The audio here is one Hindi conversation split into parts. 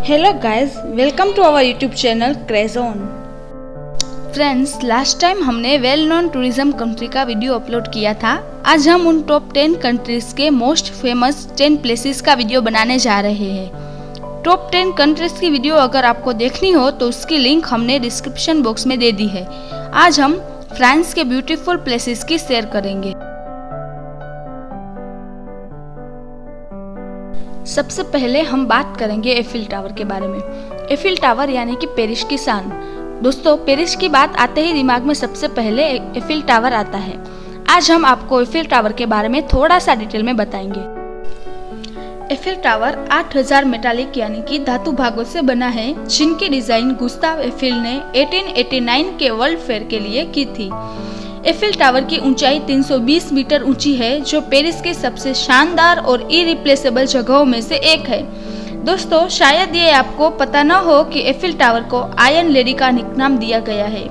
Hello guys, welcome to our YouTube channel Crazone. Friends, last time हमने वेल नोन टूरिज्म कंट्री का वीडियो अपलोड किया था। आज हम उन टॉप 10 कंट्रीज के मोस्ट फेमस 10 प्लेसेस का वीडियो बनाने जा रहे हैं। टॉप 10 कंट्रीज की वीडियो अगर आपको देखनी हो तो उसकी लिंक हमने डिस्क्रिप्शन बॉक्स में दे दी है। आज हम फ्रांस के ब्यूटीफुल प्लेसेस की शेयर करेंगे। सबसे पहले हम बात करेंगे एफिल टावर के बारे में। एफिल टावर यानी कि पेरिस की शान। दोस्तों, पेरिस की बात आते ही दिमाग में सबसे पहले एफिल टावर आता है। आज हम आपको एफिल टावर के बारे में थोड़ा सा डिटेल में बताएंगे। एफिल टावर 8000 मेटालिक यानी कि धातु भागों से बना है, जिनकी डिजाइन गुस्ताव एफिल ने 1889 के वर्ल्ड फेयर के लिए की थी। एफिल टावर की ऊंचाई 320 मीटर ऊंची है, जो पेरिस के सबसे शानदार और इरिप्लेसेबल जगहों में से एक है। दोस्तों, शायद ये आपको पता न हो कि एफिल टावर को आयरन लेडी का निकनाम दिया गया है।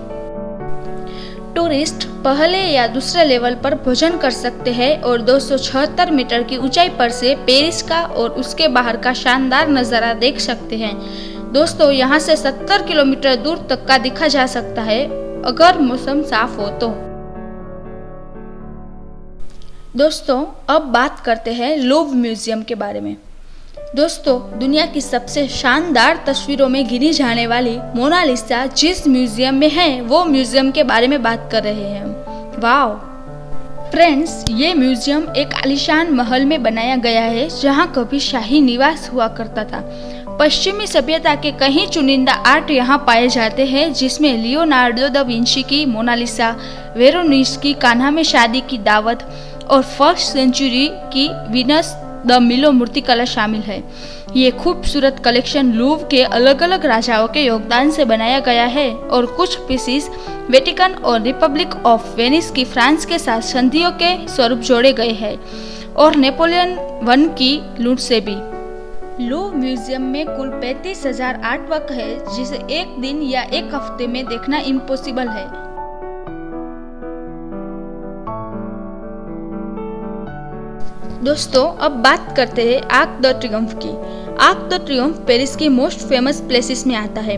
टूरिस्ट पहले या दूसरे लेवल पर भोजन कर सकते हैं और 276 मीटर की ऊंचाई पर से पेरिस का और उसके बाहर का शानदार नजारा देख सकते हैं। दोस्तों, यहाँ से 70 किलोमीटर दूर तक का दिखा जा सकता है अगर मौसम साफ हो तो। दोस्तों, अब बात करते हैं लूव्र म्यूजियम के बारे में। दोस्तों, दुनिया की सबसे शानदार तस्वीरों में गिनी जाने वाली मोनालिसा जिस म्यूजियम में है, वो म्यूजियम के बारे में बात कर रहे हैं। वाओ फ्रेंड्स, ये म्यूजियम एक आलीशान महल में बनाया गया है, जहाँ कभी शाही निवास हुआ करता था। पश्चिमी सभ्यता के कई चुनिंदा आर्ट यहाँ पाए जाते हैं, जिसमें लियोनार्डो दा विंची की मोनालिसा, वेरोनिस की कान्हा में शादी की दावत और फर्स्ट सेंचुरी की वीनस द मिलो मूर्तिकला शामिल है। ये खूबसूरत कलेक्शन लूव्र के अलग अलग राजाओं के योगदान से बनाया गया है और कुछ पीसीस वेटिकन और रिपब्लिक ऑफ वेनिस की फ्रांस के साथ संधियों के स्वरूप जोड़े गए हैं और नेपोलियन I की लूट से भी। लूव्र म्यूजियम में कुल 35,000 आर्टवर्क है, जिसे एक दिन या एक हफ्ते में देखना इम्पॉसिबल है। दोस्तों, अब बात करते हैं आर्क द ट्रियम्फ की। आर्क द ट्रियम्फ पेरिस की मोस्ट फेमस प्लेसेस में आता है।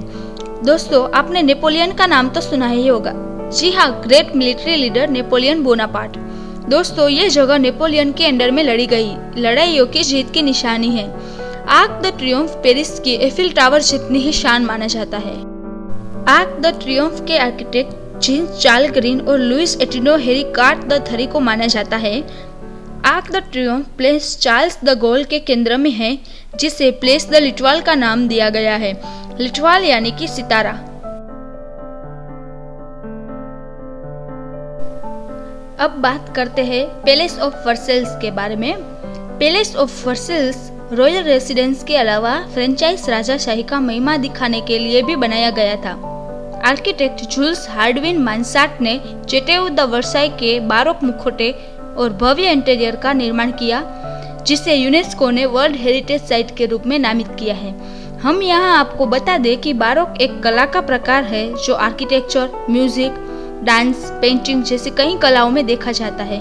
दोस्तों, आपने नेपोलियन का नाम तो सुना ही होगा। जी हाँ, great military leader Napoleon Bonaparte. दोस्तों, ये जगह नेपोलियन के अंडर में लड़ी गई लड़ाइयों की जीत की निशानी है। आर्क द ट्रियम्फ पेरिस की एफिल टावर जितनी ही शान माना जाता है। आर्क द ट्रियम्फ के आर्किटेक्ट जीन चार्ल्स ग्रीन और लुइस एटिनो हेरी कार्ट द थरी को माना जाता है। Arc de Triumph place Charles the goal के केंद्र में है, जिसे प्लेस द लिटवाल का नाम दिया गया है। लिटवाल यानी कि सितारा। अब बात करते हैं पैलेस ऑफ वर्सेल्स के बारे में। Palace of Versailles royal residence के अलावा फ्रेंचाइज राजाशाही का महिमा दिखाने के लिए भी बनाया गया था। आर्किटेक्ट जूल्स हार्डविन मानसाट ने चेटेउ द वर्साई के बारोक मुखौटे और भव्य इंटीरियर का निर्माण किया, जिसे यूनेस्को ने वर्ल्ड हेरिटेज साइट के रूप में नामित किया है। हम यहाँ आपको बता दें कि बारोक एक कला का प्रकार है जो आर्किटेक्चर, म्यूजिक, डांस, पेंटिंग जैसी कई कलाओं में देखा जाता है।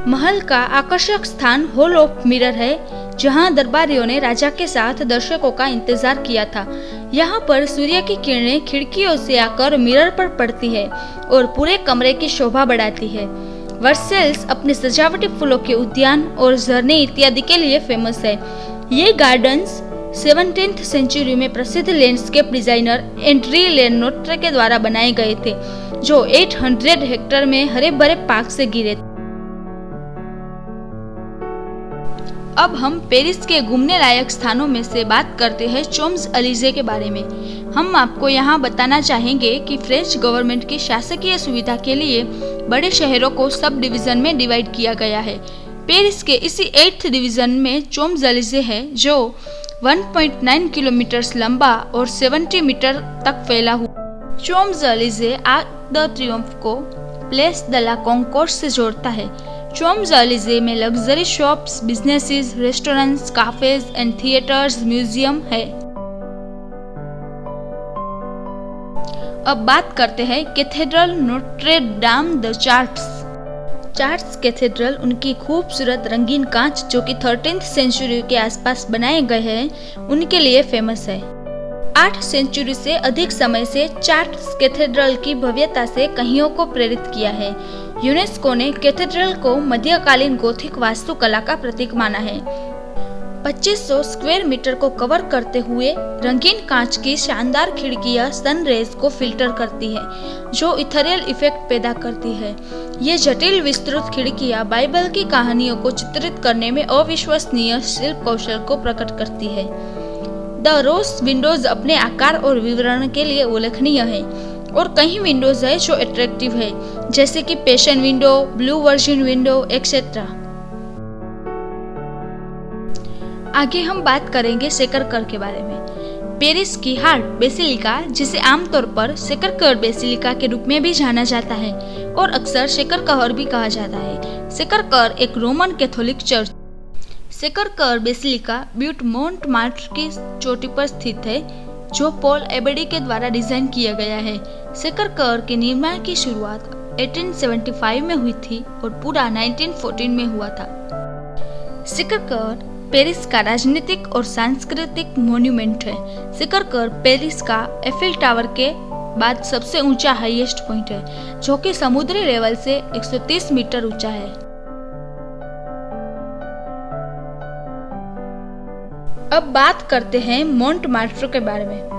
महल का आकर्षक स्थान हॉल ऑफ मिरर है, जहाँ दरबारियों ने राजा के साथ दर्शकों का इंतजार किया था। यहाँ पर सूर्य की किरणें खिड़कियों से आकर मिरर पर पड़ती है और पूरे कमरे की शोभा बढ़ाती है। वर्सेल्स अपने सजावटी फूलों के उद्यान और झरने इत्यादि के लिए फेमस है। ये गार्डन्स 17th सेंचुरी में प्रसिद्ध लैंडस्केप डिजाइनर एंड्री लेनोट्रे के द्वारा बनाए गए थे, जो 800 हेक्टेयर में हरे भरे पार्क से घिरे थे। अब हम पेरिस के घूमने लायक स्थानों में से बात करते हैं चैम्प्स एलिजे के बारे में। हम आपको यहाँ बताना चाहेंगे कि फ्रेंच गवर्नमेंट की शासकीय सुविधा के लिए बड़े शहरों को सब डिवीजन में डिवाइड किया गया है। पेरिस के इसी 8th डिवीजन में चैम्प्स एलिजे है, जो 1.9 किलोमीटर लंबा और 70 मीटर तक फैला हुआ। Champs Elysees Arc de Triomphe को प्लेस द ला कॉन्कोर्ड से जोड़ता है। चैम्प्स एलिजे में luxury shops, businesses, restaurants, cafes and theatres, museum है। अब बात करते हैं cathedral Notre Dame de Charles cathedral उनकी खूबसूरत रंगीन कांच जो कि 13th सेंचुरी के आसपास बनाए गए हैं, उनके लिए फेमस है। 8 सेंचुरी से अधिक समय से चार्ल्स कैथेड्रल की भव्यता से कईयों को प्रेरित किया है। यूनेस्को ने कैथेड्रल को मध्यकालीन गोथिक वास्तुकला का प्रतीक माना है। 2500 स्क्वायर मीटर को कवर करते हुए रंगीन कांच की शानदार खिड़कियां सन रेज को फिल्टर करती है, जो इथेरियल इफेक्ट पैदा करती है। ये जटिल विस्तृत खिड़कियां बाइबल की कहानियों को चित्रित करने में अविश्वसनीय शिल्प कौशल को प्रकट करती है। द रोज विंडोज अपने आकार और विवरण के लिए उल्लेखनीय है और कई विंडोज है जो अट्रैक्टिव है, जैसे कि passion window, blue virgin window etcetera. आगे हम बात करेंगे सेक्कर के बारे में। पेरिस की हार्ट बेसिलिका, जिसे आमतौर पर सेक्कर बेसिलिका के रूप में भी जाना जाता है और अक्सर सेक्कर भी कहा जाता है। सेक्कर एक Roman Catholic church. Sacre Coeur basilica butte Montmartre की चोटी पर स्थित है, जो पॉल एबेडी के द्वारा डिजाइन किया गया है। सेक्कर के निर्माण की शुरुआत 1875 में हुई थी और पूरा 1914 में हुआ था। सेक्कर पेरिस का राजनीतिक और सांस्कृतिक मॉन्यूमेंट है। सेक्कर पेरिस का एफिल टावर के बाद सबसे ऊंचा हाईएस्ट पॉइंट है, जो कि समुद्री लेवल से 130 मीटर ऊंचा है। अब बात करते हैं मोंटमार्ट्र के बारे में।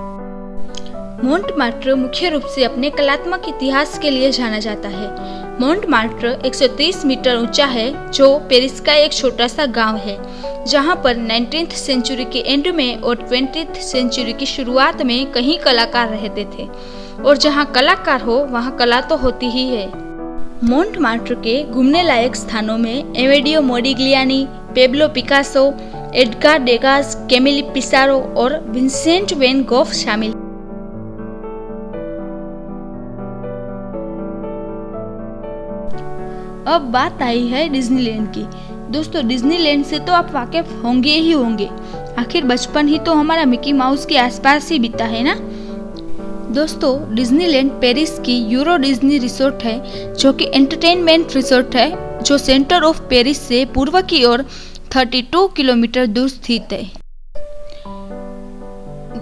मोंटमार्ट्र मुख्य रूप से अपने कलात्मक इतिहास के लिए जाना जाता है। मोंटमार्ट्र 130 मीटर ऊंचा है, जो पेरिस का एक छोटा सा गांव है, जहां पर 19th सेंचुरी के एंड में और 20th सेंचुरी की शुरुआत में कई कलाकार रहते थे, और जहां कलाकार हो वहां कला तो होती ही है। मोंटमार्ट्र के घूमने लायक स्थानों में Amedeo Modigliani, Pablo Picasso, Edgar Degas, Camille Pissarro और विंसेंट वैन गॉग शामिल। अब बात आई है डिज्नीलैंड की। दोस्तों, डिज्नीलैंड से तो आप वाकिफ होंगे ही होंगे, आखिर बचपन ही तो हमारा मिकी माउस के आसपास ही बीता है ना। दोस्तों, डिज्नीलैंड पेरिस की यूरो डिज्नी रिसोर्ट है, जो कि एंटरटेनमेंट रिसोर्ट है, जो सेंटर ऑफ पेरिस से पूर्व की ओर 32 किलोमीटर दूर स्थित है।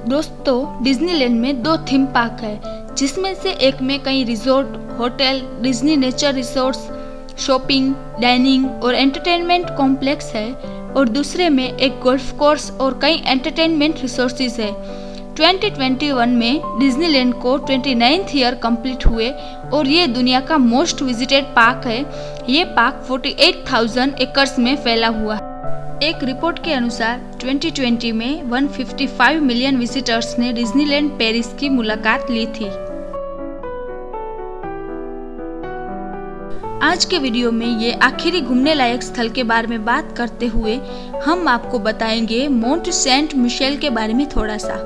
दोस्तों, डिज्नीलैंड में 2 थीम पार्क है, जिसमें से एक में कई resort, hotel, Disney nature resorts, shopping, dining और एंटरटेनमेंट कॉम्प्लेक्स है, और दूसरे में एक गोल्फ कोर्स और कई एंटरटेनमेंट रिसोर्सेज है। 2021 में डिज्नीलैंड को 29th ईयर कंप्लीट हुए और ये दुनिया का मोस्ट विजिटेड पार्क है। ये पार्क 48,000 एकर्स में फैला हुआ है। एक रिपोर्ट के अनुसार 2020 में 155 मिलियन विजिटर्स ने डिज्नीलैंड पेरिस की मुलाकात ली थी। आज के वीडियो में ये आखिरी घूमने लायक स्थल के बारे में बात करते हुए हम आपको बताएंगे मोंट सेंट मिशेल के बारे में थोड़ा सा।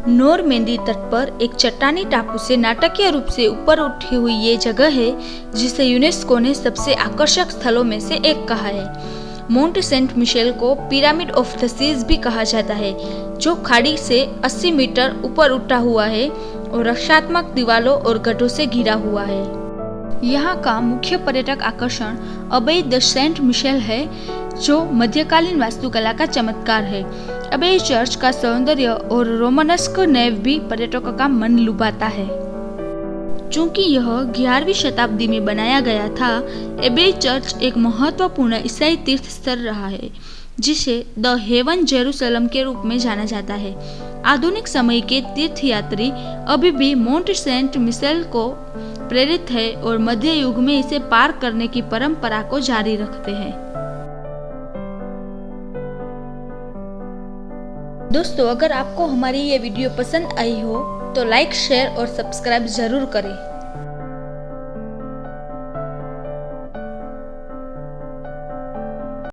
नॉरमैंडी तट पर एक चट्टानी टापू से नाटकीय रूप से ऊपर उठी हुई ये जगह है, जिसे यूनेस्को ने सबसे आकर्षक स्थलों में से एक कहा है। मोंट सेंट मिशेल को पिरामिड ऑफ द सीज भी कहा जाता है, जो खाड़ी से 80 मीटर ऊपर उठा हुआ है और रक्षात्मक दीवारों और गड्ढों से घिरा हुआ है। यहाँ का मुख्य पर्यटक आकर्षण अबे द सेंट मिशेल है, जो मध्यकालीन वास्तुकला का चमत्कार है। अबे चर्च का सौंदर्य और रोमानस्क नेव भी पर्यटकों का मन लुभाता है। चूंकि यह 11वीं शताब्दी में बनाया गया था, एबे चर्च एक महत्वपूर्ण ईसाई तीर्थ स्थल रहा है, जिसे द हेवन जेरूसलम के रूप में जाना जाता है। आधुनिक समय के तीर्थयात्री अभी भी मोंट सेंट मिशेल को प्रेरित है और मध्य युग में इसे पार करने की परंपरा को जारी रखते हैं। दोस्तों, अगर आपको हमारी ये वीडियो पसंद आई हो तो लाइक, शेयर और सब्सक्राइब जरूर करें।